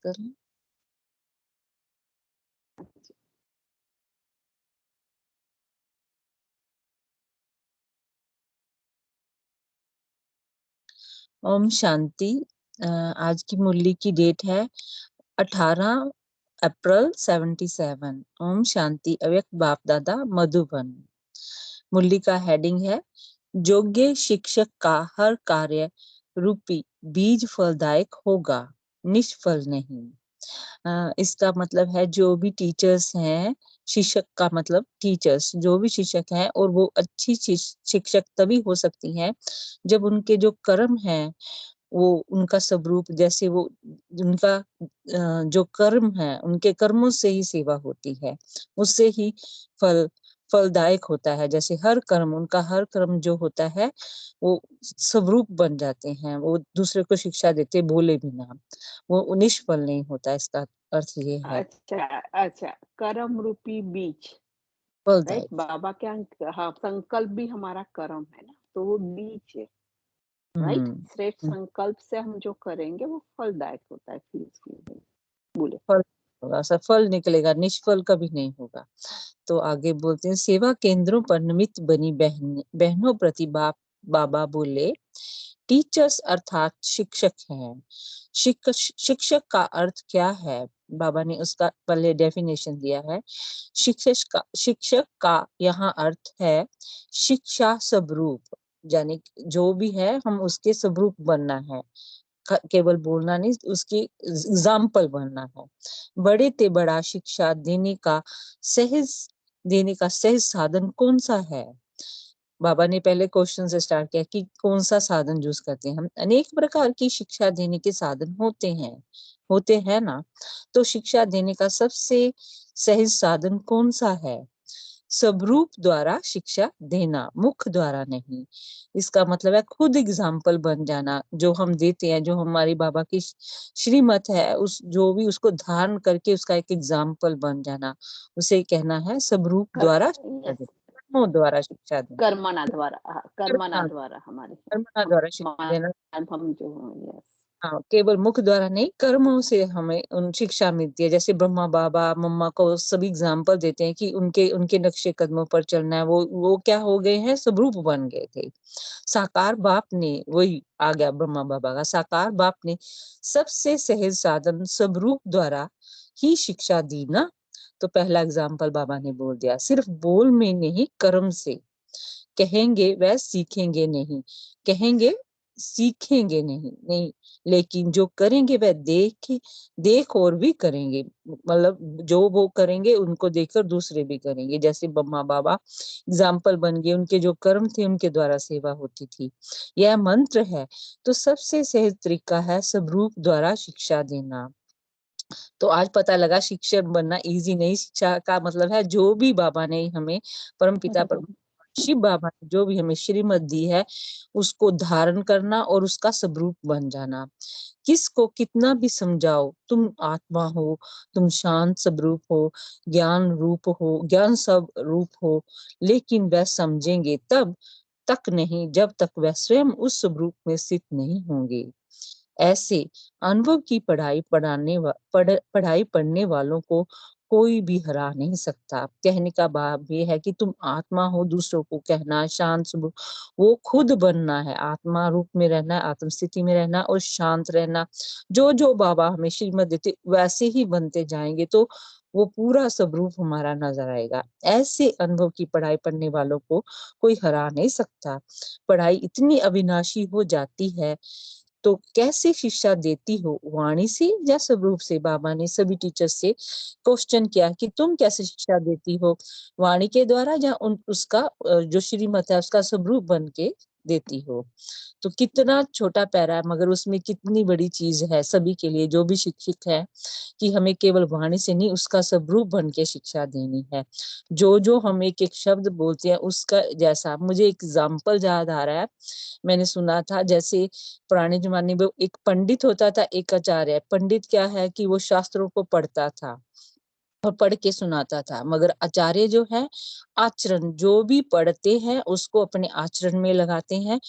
करें। ओम शांति। आज की मुरली की डेट है 18 अप्रैल 77। ओम शांति। अव्यक्त बाप दादा मधुबन। मुरली का हेडिंग है योग्य शिक्षक का हर कार्य रूपी बीज फलदायक होगा, निष्फल नहीं। इसका मतलब है जो भी टीचर्स हैं, शिक्षक का मतलब टीचर्स, जो भी शिक्षक हैं, और वो अच्छी शिक्षक तभी हो सकती हैं जब उनके जो कर्म हैं वो उनका स्वरूप, जैसे वो उनका जो कर्म है उनके कर्मों से ही सेवा होती है, उससे ही फलदायक होता है। जैसे हर कर्म, उनका हर कर्म जो होता है वो स्वरूप बन जाते हैं, वो दूसरे को शिक्षा देते बोले बिना, वो निष्फल नहीं होता। इसका अर्थ ये है अच्छा, अच्छा, कर्म रूपी बीज, राइट? फलदायक। बाबा क्या, हाँ, संकल्प भी हमारा कर्म है ना, तो वो बीज है, राइट? सिर्फ संकल्प से हम जो करेंगे वो फलदायक होता है, फिर बोले। फल होगा, सफल निकलेगा, निष्फल कभी नहीं होगा। तो आगे बोलते हैं सेवा केंद्रों पर निमित्त बनी बहनों प्रति बाबा बोले टीचर्स अर्थात शिक्षक हैं। शिक्षक का अर्थ क्या है? बाबा ने उसका पहले डेफिनेशन दिया है। शिक्षक का यहाँ अर्थ है शिक्षा स्वरूप, यानी जो भी है हम उसके स्वरूप बनना है, केवल बोलना नहीं, उसकी एग्जाम्पल बनना है। बड़े ते बड़ा शिक्षा देने का सहज साधन कौन सा है? बाबा ने पहले क्वेश्चन से स्टार्ट किया कि कौन सा साधन यूज करते हैं हम। अनेक प्रकार की शिक्षा देने के साधन होते हैं ना, तो शिक्षा देने का सबसे सहज साधन कौन सा है? स्वरूप द्वारा शिक्षा देना, मुख द्वारा नहीं। इसका मतलब है खुद एग्जाम्पल बन जाना, जो हम देते हैं, जो हमारी बाबा की श्रीमत है, उस जो भी उसको धारण करके उसका एक एग्जाम्पल बन जाना, उसे कहना है स्वरूप द्वारा शिक्षा यस, देना, कर्मों द्वारा शिक्षा देना। कर्मणा द्वारा, हाँ, कर्मणा कर्मणा द्वारा हमारे, कर्मणा द्वारा शिक्षा देना। हम जो, यस। हाँ, केवल मुख द्वारा नहीं, कर्मों से हमें उन शिक्षा मिलती है। जैसे ब्रह्मा बाबा मम्मा को सभी एग्जाम्पल देते हैं कि उनके उनके नक्शे कदमों पर चलना है, वो क्या हो गए हैं, स्वरूप बन गए थे। साकार बाप ने, वही आ गया ब्रह्मा बाबा का, साकार बाप ने सबसे सहज साधन स्वरूप द्वारा ही शिक्षा दी ना। तो पहला एग्जाम्पल बाबा ने बोल दिया, सिर्फ बोल में नहीं, कर्म से। कहेंगे वह सीखेंगे नहीं, कहेंगे सीखेंगे नहीं, लेकिन जो करेंगे वह देख और भी करेंगे। मतलब जो वो करेंगे उनको देखकर दूसरे भी करेंगे। जैसे ब्रह्मा बाबा एग्जाम्पल बन गए, उनके जो कर्म थे उनके द्वारा सेवा होती थी। यह मंत्र है। तो सबसे सहज तरीका है स्वरूप द्वारा शिक्षा देना। तो आज पता लगा शिक्षक बनना इजी नहीं। शिक्षा का मतलब है जो भी बाबा ने हमें, परम पिता परम शिव बाबा ने जो भी हमें श्रीमत दी है उसको धारण करना और उसका स्वरूप बन जाना। किसको कितना भी समझाओ, तुम आत्मा हो, तुम शांत स्वरूप हो, ज्ञान सब रूप हो, लेकिन वह समझेंगे तब तक नहीं जब तक वह स्वयं उस स्वरूप में स्थित नहीं होंगे। ऐसे अनुभव की पढ़ाई पढ़ने वालों को कोई भी हरा नहीं सकता। कहने का भाव ये है कि तुम आत्मा हो, दूसरों को कहना शांत स्वरूप, वो खुद बनना है, आत्मा रूप में रहना है, आत्म स्थिति में रहना और शांत रहना। जो जो बाबा हमें श्रीमत देते वैसे ही बनते जाएंगे तो वो पूरा स्वरूप हमारा नजर आएगा। ऐसे अनुभव की पढ़ाई पढ़ने वालों को कोई हरा नहीं सकता। पढ़ाई इतनी अविनाशी हो जाती है तो कैसे शिक्षा देती हो, वाणी से या स्वरूप से? बाबा ने सभी टीचर्स से क्वेश्चन किया कि तुम कैसे शिक्षा देती हो, वाणी के द्वारा या उसका जो श्रीमत है उसका स्वरूप बन के देती हो? तो कितना छोटा पैरा है मगर उसमें कितनी बड़ी चीज है सभी के लिए, जो भी शिक्षक है, कि हमें केवल वाणी से नहीं उसका स्वरूप बन के शिक्षा देनी है। जो जो हम एक एक शब्द बोलते हैं उसका जैसा, मुझे एग्जाम्पल याद आ रहा है, मैंने सुना था जैसे पुराने जमाने में एक पंडित होता था, एक आचार्य। पंडित क्या है कि वो शास्त्रों को पढ़ता था और पढ़ के सुनाता था, मगर आचार्य जो है आचरण, जो भी पढ़ते हैं उसको अपने आचरण में लगाते हैं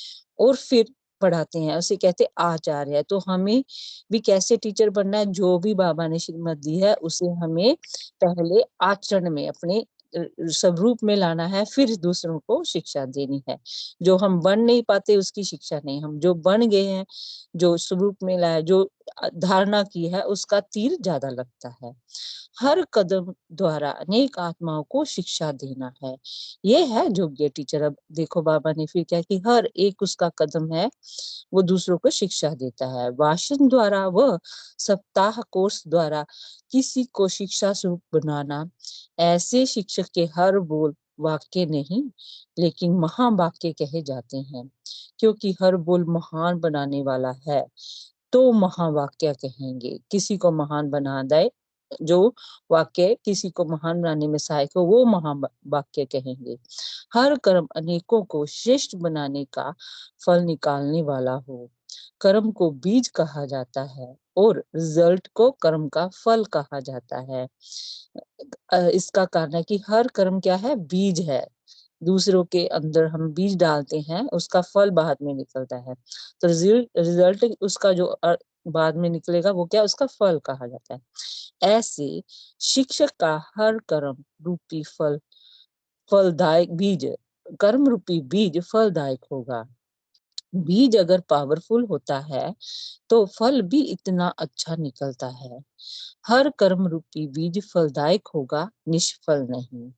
और फिर पढ़ाते हैं, उसे कहते आचार्य है। तो हमें भी कैसे टीचर बनना है, जो भी बाबा ने श्रीमत दी है उसे हमें पहले आचरण में अपने स्वरूप में लाना है, फिर दूसरों को शिक्षा देनी है। जो हम बन नहीं पाते उसकी शिक्षा नहीं, हम जो बन गए हैं, जो स्वरूप में लाया, जो धारणा की है, उसका तीर ज्यादा लगता है। हर कदम द्वारा अनेक आत्माओं को शिक्षा देना है, ये है योग्य टीचर। अब देखो बाबा ने फिर क्या कि हर एक उसका कदम है, वो दूसरों को शिक्षा देता है। भाषण द्वारा व सप्ताह कोर्स द्वारा किसी को शिक्षा स्वरूप बनाना, ऐसे शिक्षक के हर बोल वाक्य नहीं लेकिन महावाक्य कहे जाते हैं, क्योंकि हर बोल महान बनाने वाला है तो महावाक्य कहेंगे। किसी को महान बना दे, जो वाक्य किसी को महान बनाने में सहायक हो, वो महावाक्य कहेंगे। हर कर्म अनेकों को श्रेष्ठ बनाने का फल निकालने वाला हो। कर्म को बीज कहा जाता है और रिजल्ट को कर्म का फल कहा जाता है। इसका कारण है कि हर कर्म क्या है, बीज है। दूसरों के अंदर हम बीज डालते हैं, उसका फल बाद में निकलता है। तो रिजल्ट उसका जो बाद में निकलेगा वो क्या, उसका फल कहा जाता है। ऐसे शिक्षक का हर कर्म रूपी फलदायक बीज, कर्म रूपी बीज फलदायक होगा। बीज अगर पावरफुल होता है तो फल भी इतना अच्छा निकलता है। हर कर्म रूपी बीज फलदायक होगा, निष्फल नहीं।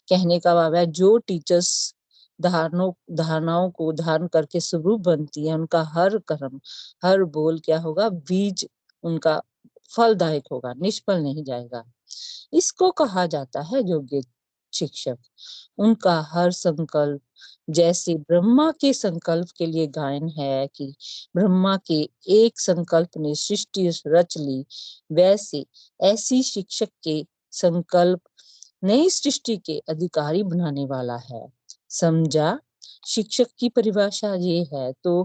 कहने का भाव है, जो टीचर्स धारणाओं को धारण करके स्वरूप बनती है, उनका हर कर्म, हर बोल क्या होगा, बीज उनका फलदायक होगा, निष्फल नहीं जाएगा। इसको कहा जाता है योग्य शिक्षक। उनका हर संकल्प, जैसे ब्रह्मा के संकल्प के लिए गायन है कि ब्रह्मा के एक संकल्प ने सृष्टि रच ली, वैसे ऐसी शिक्षक के संकल्प नई सृष्टि के अधिकारी बनाने वाला है। समझा? शिक्षक की परिभाषा ये है। तो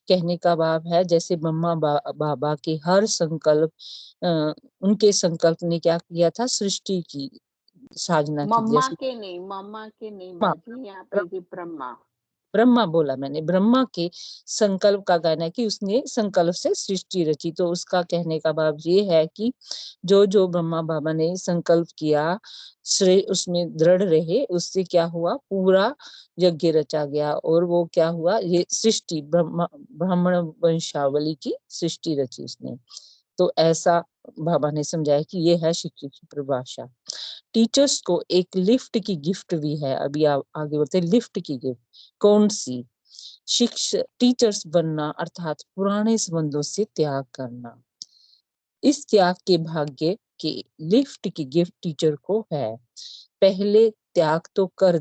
कहने का भाव है, जैसे ब्रह्मा बाबा के हर संकल्प, उनके संकल्प ने क्या किया था, सृष्टि की साधना की। जैसे मम्मा के नहीं ब्रह्मा बाजी, यहाँ पे जी ब्रह्मा। ब्रह्मा बोला मैंने, ब्रह्मा के संकल्प का कहना है कि उसने संकल्प से सृष्टि रची। तो उसका कहने का भाव ये है कि जो जो ब्रह्मा बाबा ने संकल्प किया, श्रेय उसमें दृढ़ रहे, उससे क्या हुआ, पूरा यज्ञ रचा गया। और वो क्या हुआ, ये सृष्टि ब्राह्मण वंशावली की सृष्टि रची उसने। तो ऐसा बाबा ने समझाया कि ये है शिक्षक की परिभाषा। टीचर्स को एक लिफ्ट की गिफ्ट भी है। अभी आगे बढ़ते हैं, लिफ्ट की गिफ्ट कौन सी? शिक्षक टीचर्स बनना अर्थात पुराने संबंधों से त्याग करना। इस त्याग के भाग्य के लिफ्ट की गिफ्ट टीचर को है। पहले त्याग तो कर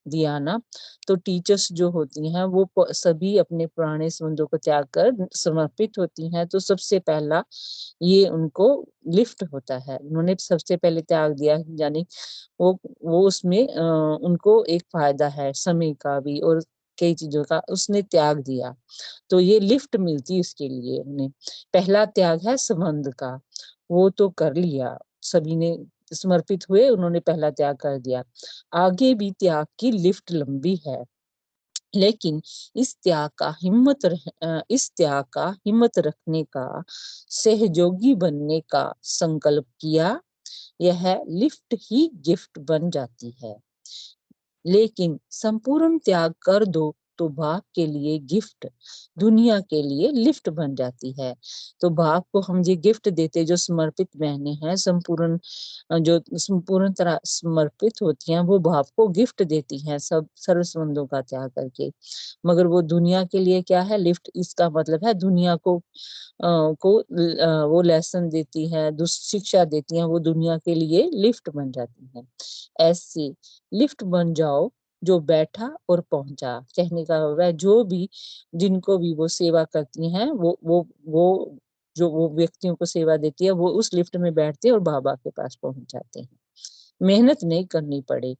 दिया ना। तो टीचर्स जो होती हैं वो सभी अपने पुराने संबंधों को त्याग कर समर्पित होती हैं। तो सबसे पहला ये उनको लिफ्ट होता है, उन्होंने सबसे पहले त्याग दिया, यानी वो उसमें उनको एक फायदा है, समय का भी और कई चीजों का उसने त्याग दिया। तो ये लिफ्ट मिलती उसके लिए उन्हें। पहला त्याग है संबंध का, वो तो कर लिया, सभी ने समर्पित हुए, उन्होंने पहला त्याग कर दिया। आगे भी त्याग की लिफ्ट लंबी है, लेकिन इस त्याग का हिम्मत रखने का, सहयोगी बनने का संकल्प किया, यह लिफ्ट ही गिफ्ट बन जाती है। लेकिन संपूर्ण त्याग कर दो तो भाग के लिए गिफ्ट, दुनिया के लिए लिफ्ट बन जाती है। तो भाग को हम ये गिफ्ट देते, जो समर्पित बहनें हैं, जो संपूर्ण तरह समर्पित होती हैं, वो भाव को गिफ्ट देती हैं सब सर्व संबंधों का त्याग करके। मगर वो दुनिया के लिए क्या है, लिफ्ट। इसका मतलब है दुनिया वो लेसन देती है, शिक्षा देती हैं, वो दुनिया के लिए लिफ्ट बन जाती हैं। ऐसे लिफ्ट बन जाओ जो बैठा और पहुंचा। कहने का वह जो भी, जिनको भी वो सेवा करती हैं, वो जो वो व्यक्तियों को सेवा देती है, वो उस लिफ्ट में बैठते हैं और बाबा के पास पहुंच जाते हैं। मेहनत नहीं करनी पड़े।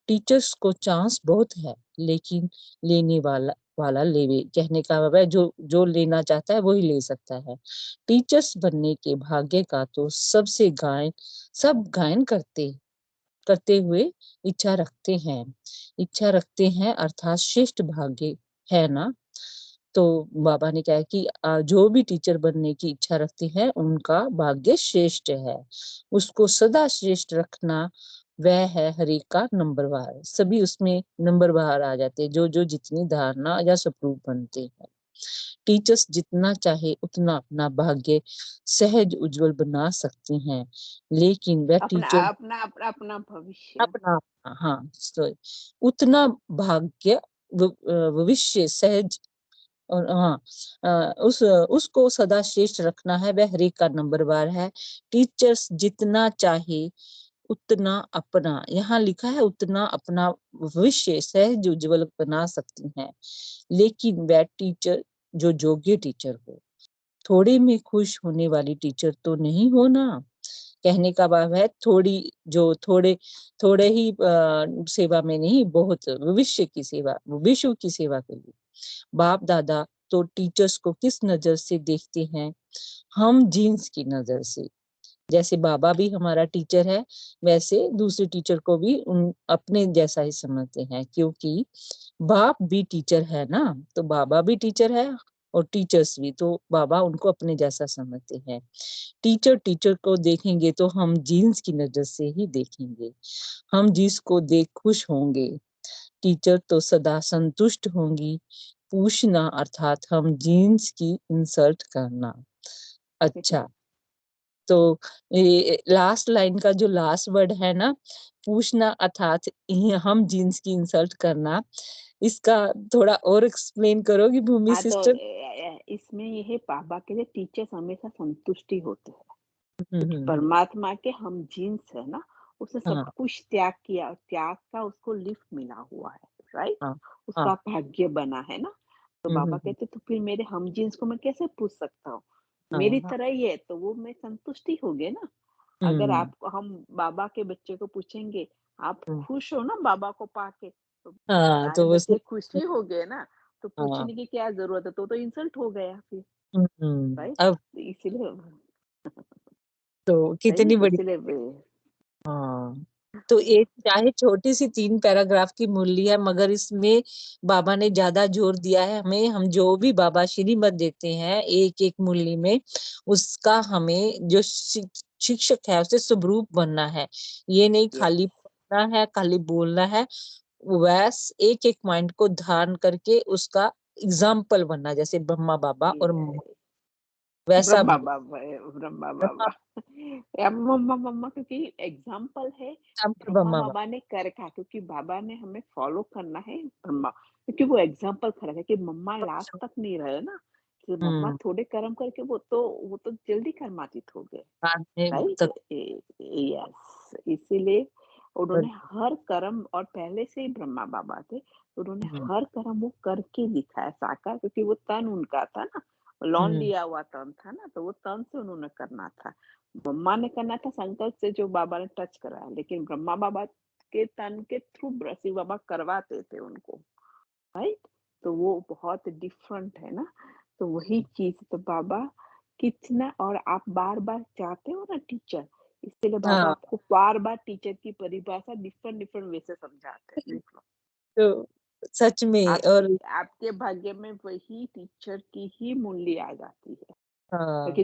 टीचर्स को चांस बहुत है, लेकिन लेने वाला लेवे। कहने का मतलब है, जो जो लेना चाहता है वही ले सकता है। टीचर्स बनने के भाग्य का तो सब गायन करते हुए इच्छा रखते हैं अर्थात श्रेष्ठ भाग्य है ना। तो बाबा ने कहा कि जो भी टीचर बनने की इच्छा रखते हैं उनका भाग्य श्रेष्ठ है, उसको सदा श्रेष्ठ रखना वह है हरि का नंबरवार। सभी उसमें नंबर बाहर आ जाते हैं, जो जो जितनी धारणा या स्वरूप बनते हैं। टीचर्स जितना चाहे उतना अपना भाग्य सहज उज्जवल बना सकते हैं, लेकिन वह अपना टीचर अपना अपना अपना भविष्य। अपना हाँ सॉरी उतना भाग्य भविष्य सहज और हाँ उस उसको सदा श्रेष्ठ रखना है, वह हरि का नंबरवार है। टीचर्स जितना चाहे उतना अपना, यहाँ लिखा है उतना अपना भविष्य सहज उज्जवल बना सकती हैं, लेकिन वह टीचर जो योग्य टीचर हो। थोड़े में खुश होने वाली टीचर तो नहीं हो ना। कहने का भाव है थोड़ी जो थोड़े थोड़े ही सेवा में नहीं, बहुत भविष्य की सेवा, विश्व की सेवा के लिए। बाप दादा तो टीचर्स को किस नजर से देखते हैं? हम जीन्स की नजर से। जैसे बाबा भी हमारा टीचर है, वैसे दूसरे टीचर को भी उन अपने जैसा ही समझते हैं, क्योंकि बाप भी टीचर है ना, तो बाबा भी टीचर है और टीचर्स भी, तो बाबा उनको अपने जैसा समझते हैं। टीचर टीचर को देखेंगे तो हम जीन्स की नजर से ही देखेंगे, हम जिसको देख खुश होंगे। टीचर तो सदा संतुष्ट होंगी, पूछना अर्थात हम जीन्स की इंसल्ट करना। अच्छा, तो ये लास्ट लाइन का जो लास्ट वर्ड है ना, पूछना अर्थात हम जीन्स की इंसल्ट करना, इसका थोड़ा और एक्सप्लेन करोगी भूमि हाँ, तो सिस्टर? इसमें ये है, बाबा के लिए टीचर्स हमेशा संतुष्टि होते हैं, क्योंकि हम्म। परमात्मा के हम जीन्स है ना, उसने सब हाँ कुछ त्याग किया और त्याग का उसको लिफ्ट मिला हुआ है, राइट? हाँ हाँ। उसका भाग्य बना है ना। तो बाबा हम्म। कहते तो फिर मेरे हम जीन्स को मैं कैसे पूछ सकता हूँ? मेरी हाँ। तरह ही है, तो वो मैं संतुष्टि हो गए ना। अगर हम्म। आप हम बाबा के बच्चे को पूछेंगे, आप हम्म। खुश हो ना बाबा को पाके? तो हाँ सारे तो बच्चे उसमें खुश ही हो गए ना। तो हाँ। पूछने की क्या जरूरत है? तो इंसल्ट हो गया फिर, राइट? अब इसीलिए तो सही, कितनी बड़ी इसीलिए हाँ, तो ये चाहे छोटी सी 3 पैराग्राफ की मूल्य है, मगर इसमें बाबा ने ज्यादा जोर दिया है हमें। हम जो भी बाबा श्रीमत देते हैं एक एक मूल्य में, उसका हमें जो शिक्षक है उसे स्वरूप बनना है। ये नहीं यस, खाली पढ़ना है, खाली बोलना है, वैस एक एक माइंड को धारण करके उसका एग्जाम्पल बनना, जैसे ब्रह्मा बाबा और वैसा ब्रह्मा बाबा है, ब्रह्मा ब्रह्मा बाबा। या मम्मा मम्मा, क्योंकि एग्जाम्पल है। एग्जाम्पल ब्रह्मा ब्रह्मा बाबा। बाबा ने कर रखा, क्योंकि बाबा ने हमें फॉलो करना है ब्रह्मा, क्योंकि वो एग्जाम्पल खड़ा है कि मम्मा लास्ट तक नहीं रहे ना। कि मम्मा हम्म। थोड़े कर्म करके वो तो जल्दी कर्मातीत हो गए, बाद में राइट? तक यस, इसीलिए उन्होंने हर कर्म, और पहले से ही ब्रह्मा बाबा थे, तो उन्होंने हम्म। हर कर्म वो करके दिखाया साकार, क्योंकि वो तन उनका था ना, लॉन हम्म। लिया हुआ तन था ना, तो वो तन से उन्होंने करना था। ब्रह्मा ने करना था संकल्प से, जो बाबा ने टच कराया, लेकिन ब्रह्मा बाबा के तन के थ्रू शिव बाबा करवाते थे उनको, राइट? तो वो बहुत डिफरेंट है ना। तो वही चीज, तो बाबा कितना, और आप बार बार चाहते हो ना टीचर, इसलिए बाबा हाँ आपको बार बार टीचर की परिभाषा डिफरेंट डिफरेंट वे से समझाते हैं, देख लो। तो सच में आपके और आपके भाग्य में वही टीचर की ही मूल्य आ जाती है, हाँ क्योंकि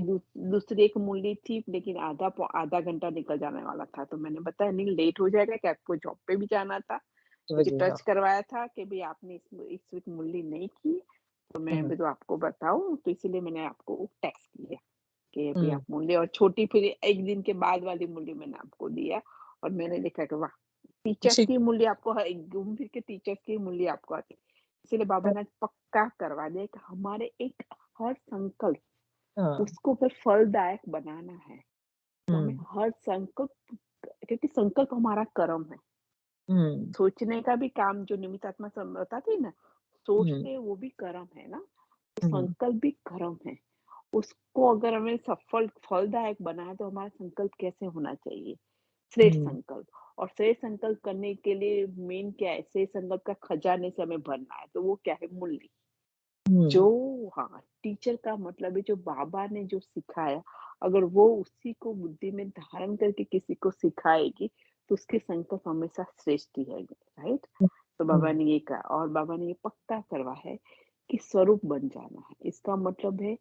दूसरी एक मूल्य थी, लेकिन आधा घंटा निकल जाने वाला था, तो मैंने बताया नहीं, लेट हो जाएगा, कि आपको जॉब पे भी जाना था, की क्योंकि वजह हाँ। टच करवाया था कि भाई आपने इस वीक मूल्य नहीं की, तो मैं हम्म। भी तो आपको बताऊं, तो इसीलिए मैंने आपको टेक्स्ट किया कि अभी हम्म। आप मूल्य, और छोटी फिर एक दिन के बाद वाली मूल्य मैंने आपको दिया, और मैंने देखा कि वाह, टीचर्स ठीक की मूल्य आपको घूम फिर के टीचर्स की मूल्य आपको आती, इसलिए बाबा है। ने पक्का करवा दिया कि हमारे एक हर संकल्प, हाँ। उसको फिर फलदायक बनाना है। तो हमें हम्म। हर संकल्प, क्योंकि संकल्प हमारा कर्म है। हम्म। सोचने का भी काम, जो निमित्त आत्मा बताती है ना, हम्म। सोचते वो भी कर्म है ना, तो हम्म। संकल्प भी कर्म है। उसको अगर हमें सफल फलदायक बनाए, तो हमारा संकल्प कैसे होना चाहिए? श्रेष्ठ हम्म। संकल्प। और श्रेष्ठ संकल्प करने के लिए मेन क्या है? श्रेष्ठ संकल्प का खजाने से हमें भरना है, तो वो क्या है? मूल्य। जो, हम्म। हाँ, टीचर का मतलब है जो बाबा ने जो सिखाया, अगर वो उसी को बुद्धि में धारण करके किसी को सिखाएगी, तो उसके संकल्प हमेशा श्रेष्ठ ही है, राइट? तो बाबा हम्म। ने ये कहा, और बाबा ने ये पक्का करवा है कि स्वरूप बन जाना है। इसका मतलब है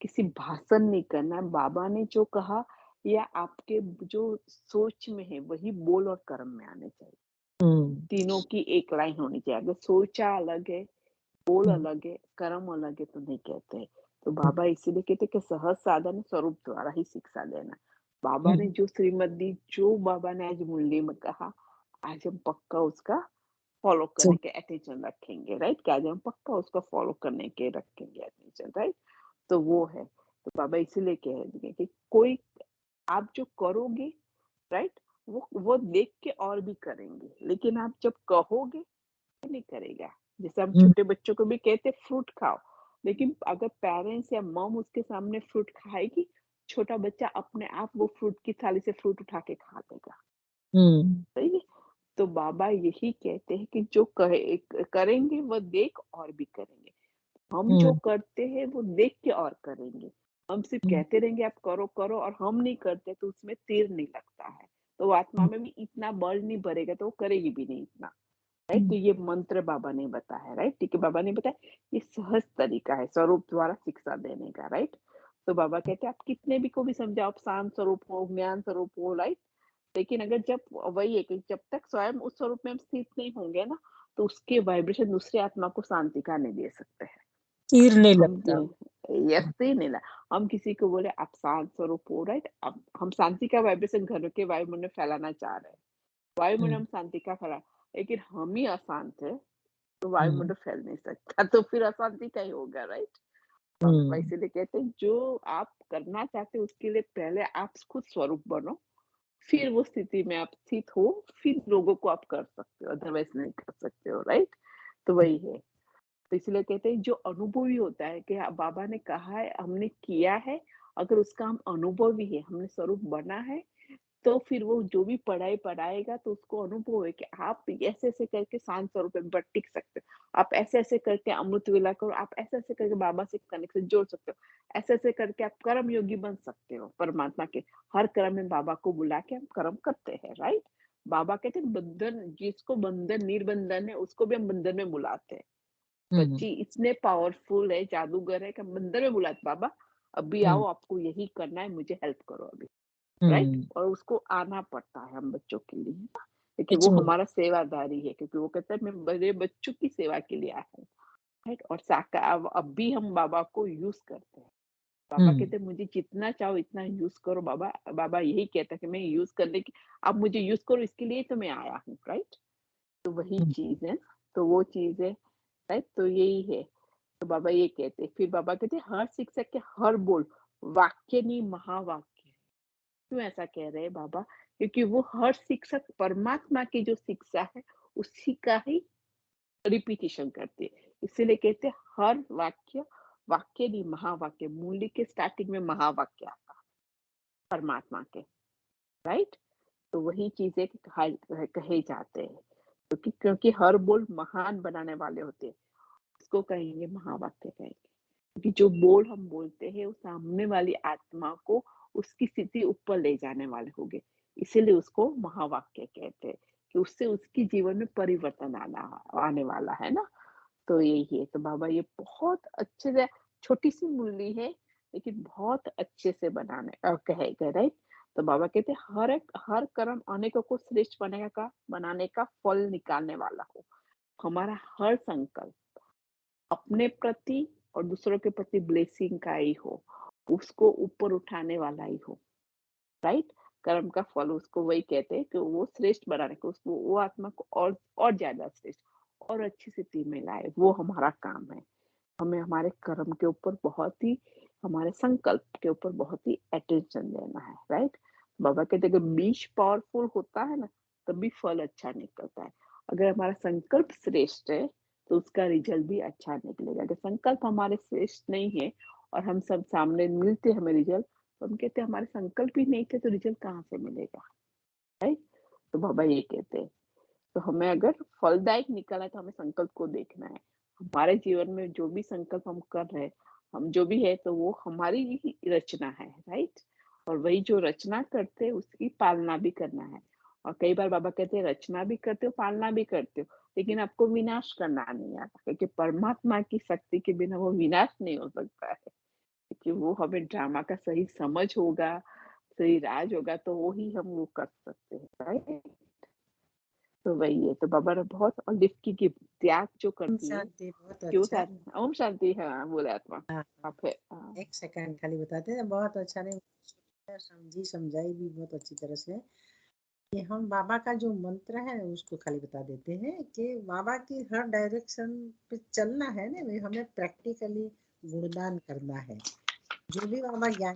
किसी भाषण नहीं करना है। बाबा ने जो कहा या आपके जो सोच में है वही बोल और कर्म में आने चाहिए। हुँ, तीनों की एक लाइन होनी चाहिए। अगर सोचा अलग है, बोल हुँ, अलग है, कर्म अलग है तो नहीं कहते हैं। तो हुँ, बाबा इसीलिए कहते हैं कि सहज साधन स्वरूप द्वारा ही शिक्षा देना। बाबा ने हुँ, जो श्रीमत दी, जो बाबा ने आज मुरली में कहा, आज हम पक्का उसका फॉलो जी, करने के अटेंशन रखेंगे, राइट? कि आज हम पक्का उसको फॉलो करने के रखेंगे अटेंशन, राइट? तो वो है। तो बाबा इसीलिए कह रहे हैं कि कोई आप जो करोगे, राइट? वो देख के और भी करेंगे, लेकिन आप जब कहोगे नहीं करेगा। जैसे हम हुँ, छोटे बच्चों को भी कहते हैं फ्रूट खाओ, लेकिन अगर पेरेंट्स या मॉम उसके सामने फ्रूट खाएगी, छोटा बच्चा अपने आप वो फ्रूट की थाली से फ्रूट उठा के खा लेगा। हुँ, सही है? तो बाबा यही कहते हैं कि जो कहे करेंगे वो देख और भी करेंगे। हम जो हुँ, करते हैं वो देख के और करेंगे। हम सिर्फ हुँ, कहते रहेंगे आप करो, करो और हम नहीं करते तो उसमें तीर नहीं लगता है। तो वो आत्मा हुँ, में भी इतना बल नहीं भरेगा तो वो करेगी भी नहीं इतना। राइट? हुँ, तो ये मंत्र बाबा ने बताया है, राइट? ठीक है, बाबा ने बताया ये सहज तरीका है स्वरूप द्वारा शिक्षा देने का, राइट? तो बाबा कहते हैं आप कितने भी को भी समझाओ, आप शांत स्वरूप हो, ज्ञान स्वरूप हो, राइट? लेकिन अगर जब वही है कि जब तक स्वयं उस स्वरूप में हम स्थित नहीं होंगे ना, तो उसके वाइब्रेशन दूसरी आत्मा को शांति का नहीं दे सकते हैं। तीर नहीं हम लगता। यस ही नहीं ला हम किसी को बोले आप शांत स्वरूप हो, राइट? अब हम शांति का वाइब्रेशन घर के वायुमंडल में फैलाना चाह रहे हैं। वायुमंडल हुँ, हम शांति का फैला, लेकिन हम ही अशांत है तो हुँ, वायुमंडल फैल नहीं सकता, तो फिर अशांति का ही होगा, राइट? बाबा हुँ, इसीलिए कहते हैं जो आप करना चाहते हो उसके लिए पहले आप खुद स्वरूप बनो, फिर वो स्थिति में आप स्थित हो, फिर लोगों को आप कर सकते हो, अदरवाइज नहीं कर सकते हो, राइट? तो वही है। तो इसलिए कहते हैं जो अनुभवी होता है कि बाबा ने कहा है, हमने किया है, अगर उसका हम अनुभवी है, हमने स्वरूप बना है, तो फिर वो जो भी पढ़ाई पढ़ाएगा तो उसको अनुभव है कि आप ऐसे-ऐसे करके शांत स्वरूप में टिक सकते हो। आप ऐसे-ऐसे करके अमृत वेला करो, आप ऐसे-ऐसे करके बाबा से कनेक्शन जोड़ सकते हो। ऐसे-ऐसे करके आप कर्म योगी बन सकते हो परमात्मा के। हर कर्म में बाबा को बुला के हम कर्म करते हैं, राइट? बाबा कहते हैं बंधन जिसको बंधन निर्बंधन है उसको भी हम बंधन में बुलाते हैं। हुँ, बच्ची इतने पावरफुल है, जादूगर है कि हम बंधन में बुलाते बाबा अभी हुँ, आओ आपको यही करना है, मुझे हेल्प करो अभी। राइट? हुँ, और उसको आना पड़ता है हम बच्चों के लिए, है ना? क्योंकि सच वो में। हमारा सेवादारी है, क्योंकि वो कहता है मैं बड़े बच्चों की सेवा के लिए आया हूँ, राइट? और साका अब भी हम बाबा को यूज़ करते हैं। बाबा हुँ, कहते हैं मुझे जितना चाहो इतना यूज़ करो बाबा। बाबा यही कहता है कि मैं यूज़ करने की आप मुझे यूज़ करो इसके लिए तो मैं आया हूँ, राइट? तो वही हुँ, चीज़ है, तो वो चीज़ है, राइट? तो यही है। तो बाबा ये कहते हैं, फिर बाबा कहते हैं हर शिक्षक के हर बोल वाक्य नहीं महावाक्य है। क्यों ऐसा कह रहे हैं बाबा? क्योंकि वो हर शिक्षक परमात्मा की जो शिक्षा है, उसी का ही रिपीटिशन करते हैं। इसीलिए कहते हैं हर वाक्य, वाक्य नहीं महावाक्य, मूली के स्टार्टिंग में महावाक्य आता है परमात्मा के, राइट? तो वही चीज़ें कहे जाते हैं। क्योंकि हर बोल महान बनाने वाले होते हैं, उसको कहेंगे महावाक्य कहेंगे। क्योंकि जो बोल हम बोलते हैं, वो सामने वाली आत्मा को उसकी स्थिति ऊपर ले जाने वाले होंगे। इसीलिए उसको महावाक्य कहते हैं कि उससे उसकी जीवन में परिवर्तन आने वाला है ना? तो यही है। तो बाबा ये बहुत अच्छे से छोटी-सी मुरली है, लेकिन बहुत अच्छे से कहे गए, राइट? तो बाबा कहते हैं हर कर्म अनेकों को श्रेष्ठ बनाने का फल निकालने वाला हो। हमारा हर संकल्प अपने प्रति और दूसरों के प्रति ब्लेसिंग का ही हो, उसको ऊपर उठाने वाला ही हो, राइट? कर्म का फल उसको वही कहते हैं कि वो श्रेष्ठ बनाने को उसको वो आत्मा को और ज़्यादा श्रेष्ठ और अच्छी स्थिति में लाए, वो हमारा काम है। हमें हमारे कर्म के ऊपर बहुत ही हमारे संकल्प के ऊपर बहुत ही अटेंशन देना है, राइट? बाबा कहते हैं अगर बीज पावरफुल होता है ना, तभी फल अच्छा निकलता है। अगर हमारा संकल्प श्रेष्ठ है, तो उसका रिजल्ट भी अच्छा निकलेगा। अगर संकल्प हमारे श्रेष्ठ नहीं है और हम सब सामने मिलते हमें रिजल्ट, तो हम कहते हैं हमारे संकल्प ही नहीं थे तो रिजल्ट कहाँ से मिलेगा, राइट? तो बाबा ये कहते हैं। तो हमें अगर फलदायक निकलना है तो हमें संकल्प को देखना है। हमारे जीवन में जो भी संकल्प हम कर रहे हैं, हम जो भी है तो वो हमारी ही रचना है, राइट? और वही जो रचना करते हैं उसकी पालना भी करना है। और कई बार बाबा कहते हैं रचना भी करते हो, पालना भी करते हो। लेकिन आपको विनाश करना नहीं आता, क्योंकि परमात्मा की शक्ति के बिना वो विनाश नहीं हो सकता है। क्योंकि वो हमें ड्रामा का सही समझ होगा, सही राज होगा, तो वो ही हम वो कर सकते हैं, राइट? तो वही है, तो बाबा ने बहुत और लिफ्ट की त्याग जो करती है, शांति बहुत क्यों अच्छा। साथ ओम शांति, हाँ, बोले आत्मा। हाँ, आप है, हाँ। एक सेकंड खाली बताते हैं, बहुत अच्छा नहीं समझी समझाई भी बहुत अच्छी तरह से कि हम बाबा का जो मंत्र है उसको खाली बता देते हैं कि बाबा की हर डायरेक्शन पे चलना है ना, हमें प्रैक्टिकली गुणगान करना है। जो भी बाबा ज्ञान